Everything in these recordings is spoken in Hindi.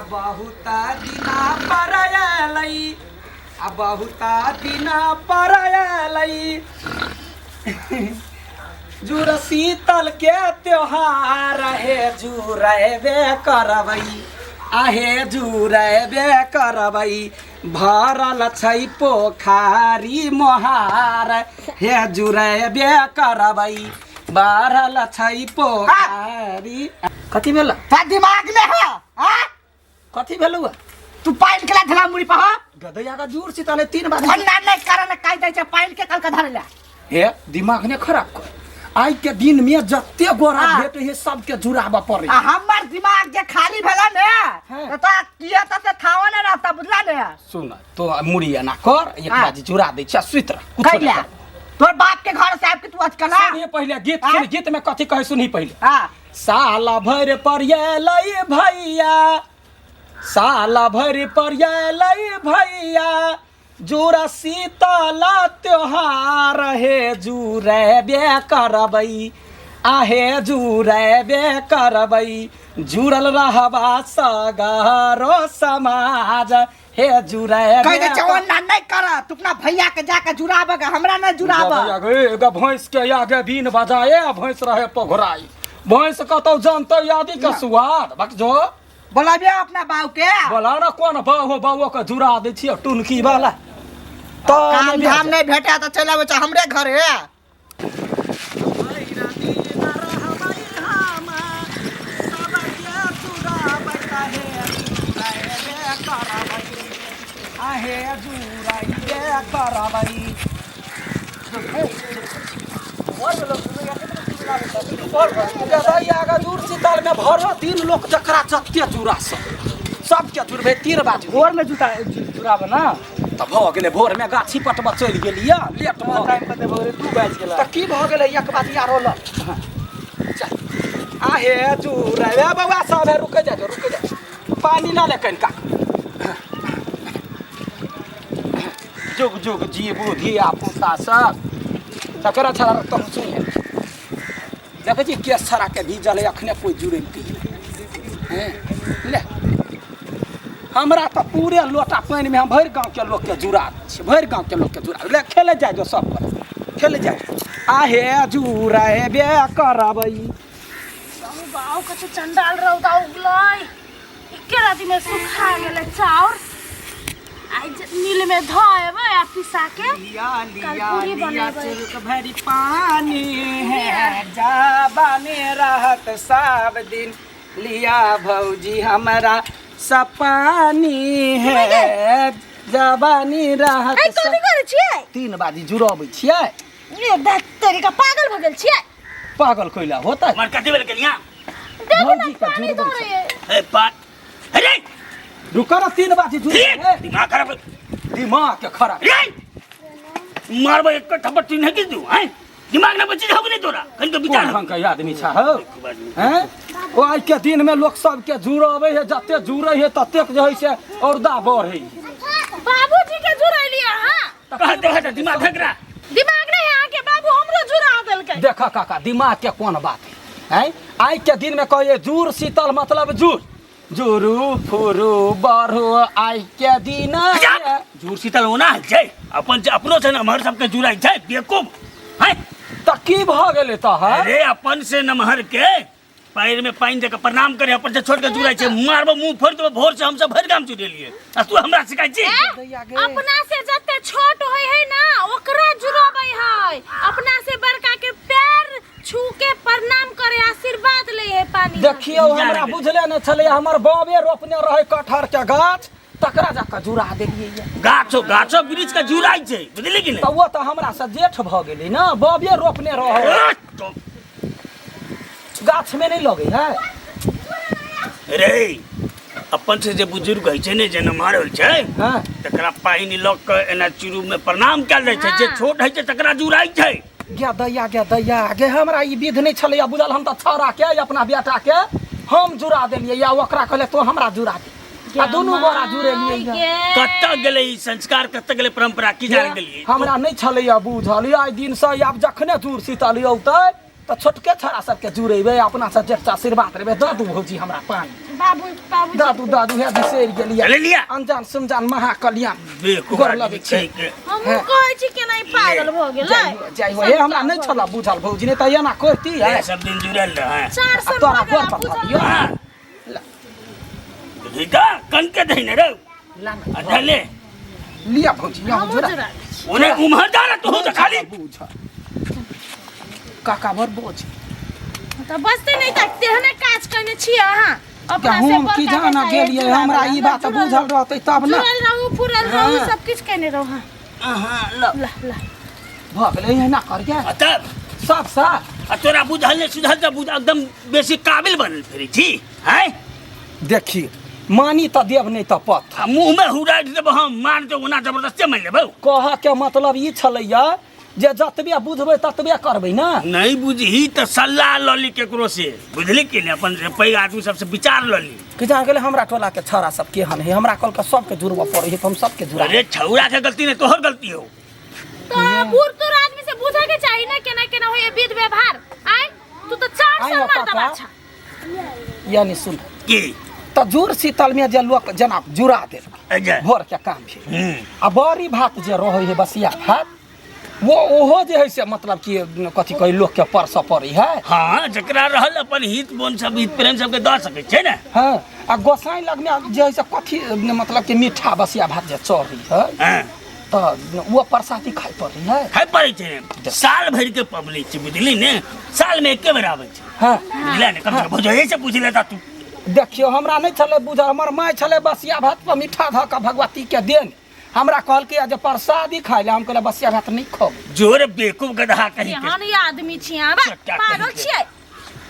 बहुता दिना पर आलई बहुता दिना पर आलई जुड़ शीतल के त्योहार हे जुड़बे करबई आहे जुड़बे करबई भरल छै पोखारी मोहार हे जुड़बे करबई भरल छै पोखारी। कथी भेल दिमाग में है कथी भेलु तू पाइन केला धला मुड़ी पहा गदैया का जोर से ताले 3 बार अन्ना नहीं करन काई दै छै पाइन के कल के धरला हे दिमाग ने खराब कर आई के दिन में जत्ते गोरा भेट हे सब के जुड़ाबा पड़े हमर दिमाग जे खाली भेला ने तो किया त थावा ने रहता बुझला ने सुन तो मुड़िया ना कर एक बाजी जुड़ा दे छ सुत्र कैला तोर बाप के घर से आब के तू अजकला सुनिए पहले गीत सुन गीत में कथी कहे सुनी पहले हां साला भर पर लई भैया साला भर पर लई भैया जुड़ा शीतल त्योहार हे जुड़बे करबई आहे जुड़बे करबई जुड़ल रहबा सगारो समाज हे जुड़बे कह दे जवान ना नहीं कर तू अपना भैया के जाके जुड़ाबे हमरा ना जुड़ाबे एगो भैंस के आगे बीन बजाए भैंस रहे पोघराई भैंस कतौ जानते यादी का स्वाद बक जो बोलाबे अपना बाऊ के बोला ना कौन बाऊ बाऊ के जुड़ा दे छियो टुनकी वाला तो काम धाम नहीं भेटा तो चल आवे हमरे घर है आहे जुड़ाइबे करबई जुड़ शीतल में भर 3 लोग जकरा जत्ते जुड़ा सबके जुड़बे 3 बाजी भोर में जुड़ाबे ना तब भ गेलै भोर में गाछी पटवा चल गेलिया लेट में टाइम पर 2 बाज गेला त की भ गेलै एक बात यार होल आहे जुड़बे बाबा सब रुक जा पानी ला ले कनका जुग जुग जी बुद्धि पुता सब तकरा छड़ा तुम सुनिए देख जी केस छड़ा के भीजल अखने कोई जुड़ती हैं ले हमरा तो पूरे लोटा पानी में हम भर गांव के लोग के जुड़ा भर गांव के लोग के जुड़ा ले खेले जाए जो सब खेले जाए आहे जुड़बे करबई गाँव के तो चंडाल रौदा उगलै एके राति में सुखा गेलै चाउर आई नील में धोएबे आ पिसा के लिया चुरुक भरी पानी है जाबाने रहत सब दिन लिया भौजी हमरा सब पानी है जवानी रहत आई कथि करै छियै 3 बाजी जुड़बै छियै ए बात तरीका पागल भ गेल छियै पागल कोइला होता मार कथि बेल केलिया देखो ना पानी दो रही है ए पाट अरे रुका ना 3 बाजी जुड़े दिमाग खराब दिमाग के खराब रे मारबो एक थप्पड़ तीन है कि तू हैं दिमाग ना बच्चे हो नहीं तोरा कहीं तो विचार ढंग के आदमी छा हो हैं ओ आज के दिन में लोग सब के जुड़ावे है जते जुड़े है तते जे है से औरदा बढ़े बाबूजी के जुड़ैलिया हां कह देखा दिमाग खकरा दिमाग नहीं आके बाबू हमरो जुड़ा देलकै देखा काका दिमाग के कौन बात है आज के दिन में कहे जुड़ शीतल मतलब जुड़ जुरू फुरू बरहु आई के दिन जुड़ शीतल होना है अपन अपनो से नमहर सबके जुड़ाई छै बेवकूफ हैं त की भ गेले त है अरे अपन से नमहर के पैर में पानी देकर प्रणाम करे अपन से छोड़ के जुड़ाई छै मारबो मुंह फोड़ देबो भोर से हम सब भर गाम जुड़ेलिए आ तू हमरा सिखाई छी अपना से जते छोट होय है ना ओकरा जुड़ाबै है अपना से बड़का के पैर छू के प्रणाम करे आशीर्वाद ले है पानी देखियो हमरा बुझले न छले हमर बाबे रोपने रहे कटहर के गाछ तकरा जाके जुड़ा देलिए गाछो वृक्ष का जुड़ाई छै बुझली कि नहीं त वो त हमरा से जेठ भ गेलै ना बाबे रोपने रहे गाछ में नहीं लगे है रे अपन से जे बुजुर्ग है छै ने जे नमहर होय छै हां तकरा पानी लग के एना चुरू में प्रणाम कैल जाय छै जे छोट है छै तकरा जुड़ाई छै गे दैया गे हमरा ई विध नहीं छले बुझल हम त छौरा के अपना बेटा के हम जुड़ा देलिए या ओकरा कहले तो हमरा जुड़ा दे आ दोनों गोरा जुड़े लिए कत्ता गेले ई संस्कार, कत्ता गेले परंपरा की जान गेलिए हमरा नहीं छलैया बुझल। आइ दिन से आब जखने जुड़ शीतल औतै तो छोटके छोरा सबके जुड़ेबे, अपना सब जेठा आशीर्वाद देबे। दादू भौजी हमरा पानी बाबू दादू है बिसरि गेलिए। चले लिया अनजान सुनजान महाकल्याण बेवकूफ गोर आदमी लगै छै। कहि के हम कहै छी केना ई पागल भ गेलै। जाई हो हे हमरा नहीं छला बुझल भौजी ने त एना करती है। ये सब दिन जुड़ल रहे 4 साल तोरा भ गेल गोर पर पूछल दियो। हां देखा कन के धइने रे लाना अधले लिया भौजी यहाँ हम जुड़ा जुड़ा ओने उम्हर जा तू तो खाली बुझ काका भर बोझ त बसते नहीं त तेहने काज करने छी अहाँ क्या हम की जाना गेलिए हमरा ई बात बुझल रहतै तब ना। जुड़ल रहू फुरल रहू सब किछ केने रहू। हां हां ल ला ला भ गेलै एना कर के तब सब साथ आ तोरा बुझल ने सुझल त बुझ एकदम बेसी काबिल बनल फिरी छी हैं। देखी मानी त देव नहीं त पथ आ मुंह में हुरा देब हम मान तो ओना जबरदस्ती मान लेबौ। कह के मतलब ई छलैया जे जतबे बुझबै ततबे करबै ना। नहीं बुझही त सलाह लली केकरो से बुझली कि ने अपन पैघ आदमी सबसे विचार लली कि जान गेलै हमरा टोला के छोरा सब केहन है, हमरा कल के सबके जुड़वा पड़ै है, हम सबके जुड़ा। अरे छौरा के गलती नहीं तोहर गलती हो। तो बूढ़ तोर आदमी से पूछे के चाहिए ना केना केना होय विध व्यवहार। आय तू तो 4 आइ साल हो मर्द काका। बाछा। यानी सुन की त जुड़ शीतल में जे लोग जना जुड़ा देल अजय भोर के काम है। आ बड़ी भात जे रहै है बसिया भात वो ओहो जे है से मतलब कि कथी कही लोग के परस पड़ी है। हाँ जकरा रहल अपन हित बोन सब हित प्रेम सबके दऽ सकै छै ने। हाँ आ गोसाई लग में जे है से कथी मतलब कि मीठा बसिया भात जे चढ़ी है हाँ तो वो प्रसादी खाई पड़ी है। खाइ पड़ै छै साल भरि के पबनी छै बुझली ने, साल में एके बेर आबै छै हाँ बुझले ने। कम से कम भोजैये से पूछ लेता तू। देखियो हमरा नहीं छले बुझल, हमर माय छले बसिया भात पर मीठा ध के भगवती के देन हमरा कहल के जे प्रसादी खाइ ले, हम कहले बसिया भात नहीं खाब। जोर बेवकूफ गधा कहि के यहाँ ये आदमी छी बा सट्टा पागल कहि के। छियै।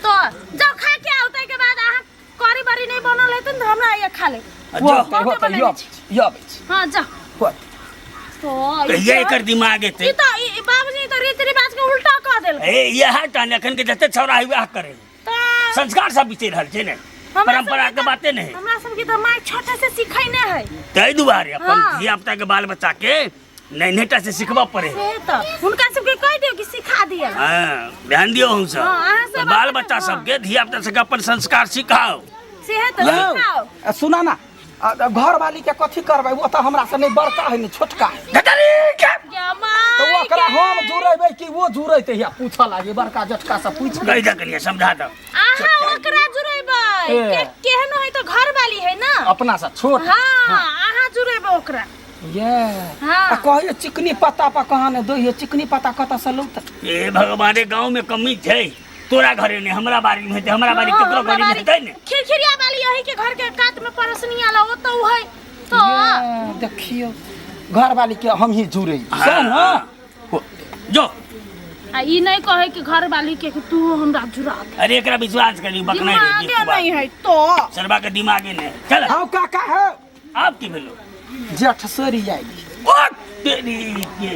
तो जब खा के आउतै के बाद अहाँ करी बरी नहीं बनल है त हमरा ये खा ले। वो जो होते होते यो हां जा होते तो कहिया एकर दिमाग एते ई तो बाबूजी तो रीति रिवाज के उल्टा कह देल। ए यह टान एखन के जते छौरा है वह करे संस्कार सब बिचै रहल छै ने, परंपरा के बाते नहीं। हमरा सब के तो माय छोटे से सिखैने है तै दुआरे अपन हाँ। धिया पुता के बाल बच्चा के नैनेटा से सिखबा पड़े। से तो हुनका सब के कह दियो कि सिखा दिया। हाँ ध्यान दियो हम सब हाँ, अहाँ सब बाल अपन- बच्चा हाँ। सबके धिया पुता सबके अपन संस्कार सिखाओ। से तो सिखाओ। सुना ना घर वाली के कथी करबै, वो तो हमरा से नहीं बड़का है नहीं छोटका है। गटरी के या तो वो माय कला हम जुड़ेबै कि वो जुड़ैते या पूछा लागे बड़का जटका से पूछ कहि द कलिया समझा दो। आहा ओकरा जुड़ेबै ए। के केहनो है तो घर वाली है ना। अपना से छोट हां आहा जुड़ेबै ओकरा। ये हाँ। आ कहियो चिकनी पत्ता पर कहाँ ने दो चिकनी पत्ता कत से लौट। ए भगवान गांव में कमी छै, तोरा घरे ने हमरा बारी में हेतै, हमरा बारी केकरो घरे में हेतै ने। खिरखिरिया वाली यही के घर के कात में परसनी आला वो तो है तो ये देखियो घर वाली के हम ही जुड़े हाँ, हाँ। जो आ ई नहीं कहे कि घर वाली के कि तू हमरा जुड़ा दे। अरे एकरा विश्वास करी बकना रे दिमागे नहीं है तो सरबा के दिमागे ने। चल हाँ काका है आप की भेलो जेठ सरी आएगी ओ तेरी के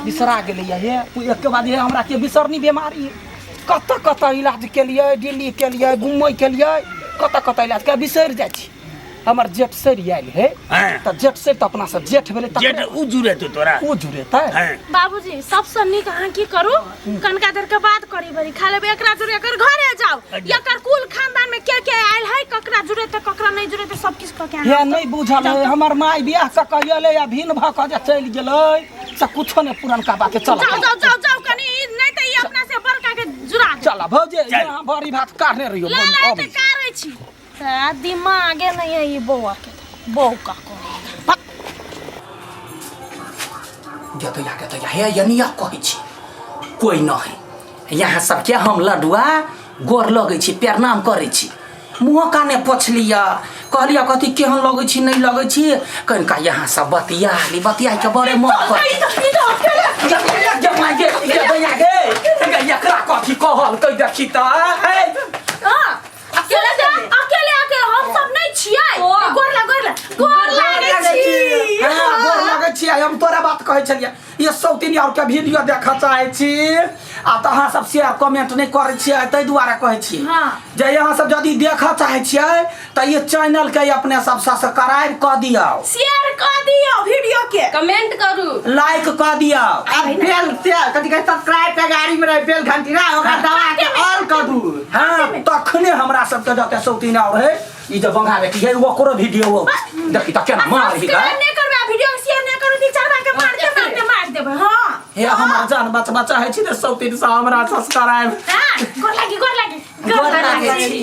बिसरा गेलै हे एक के बाद ये हमरा के बिसरनी बीमारी है। कत इलाज के लिए दिल्ली के लिए घूमय के लिए कत इलाज के बिसर जाइ छी। हमर जेठ सरी आयल है हाँ। त जेठ से त अपना से जेठ भेलै त जेठ उ जुरे तो तोरा वो जुड़ेतै। हैं बाबूजी सबसे निक अहाँ की करू कनका देर के बात करी बरी खा लेबे एकरा जुड़े कर घरे जाओ अच्छा। एकर कुल खानदान में के आयल है ककरा जुड़े त ककरा नहीं जुड़े त सब किस क के हे नहीं बुझल है हमर माय बियाह क कहिएले या भिन भ क जे चल गेलै से कुछो ने पुरनका बात चल जाओ जाओ जाओ जाओ कनी नहीं त ई अपना से बड़का के जुड़ा दे। चल भौजे चल। यहाँ बड़ी भात काटने रहियो ला ला अबै त कारै छी त दिमागे नहीं है ई बौआ के बौ का को गतैया हे यनिया कहै छी कोई न है यहाँ सबके हम लडुआ गोर लगै छी प्रणाम करै छी मुँह काने पोछलिया कहलिया कथी केहन लगै छी नहीं लगै छी कनिका यहाँ सब बतियाली बतिया के बड़े मन कर एकरा कथी कहल कै देखी त अकेले आके हम सब नहीं छियै गोर लागै छी गोर लगै छी हम तोरा बात कहै छलिया ये सौतीनी और के वीडियो देखा चाहै छी आ तऽ अहाँ सब शेयर कमेंट नहीं करै छियै ताहि दुआरे कहै छी जे अहाँ सब यदि देखऽ चाहै छियै तऽ ये चैनल के अपने सब सब्सक्राइब कऽ दियौ, शेयर कर दियो वीडियो के, कमेंट करू, लाइक कऽ दियौ, आ बेल से कथी कहै सब्सक्राइब के गाड़ी में रहे बेल घंटी ना ओकरा दबा के ऑल कर दू। हाँ तखने हमरा सबके जते सौतीन और है ई जे बंगा बेटी है ओकरो वीडियो देखी त केना मार ही गए नहीं करबा वीडियो शेयर नहीं करू दी चढ़ा के मार देबे। हां हे हमर जान बचा है छी सौतीन से हमरा सब्सक्राइब गोर लागी गोर लागी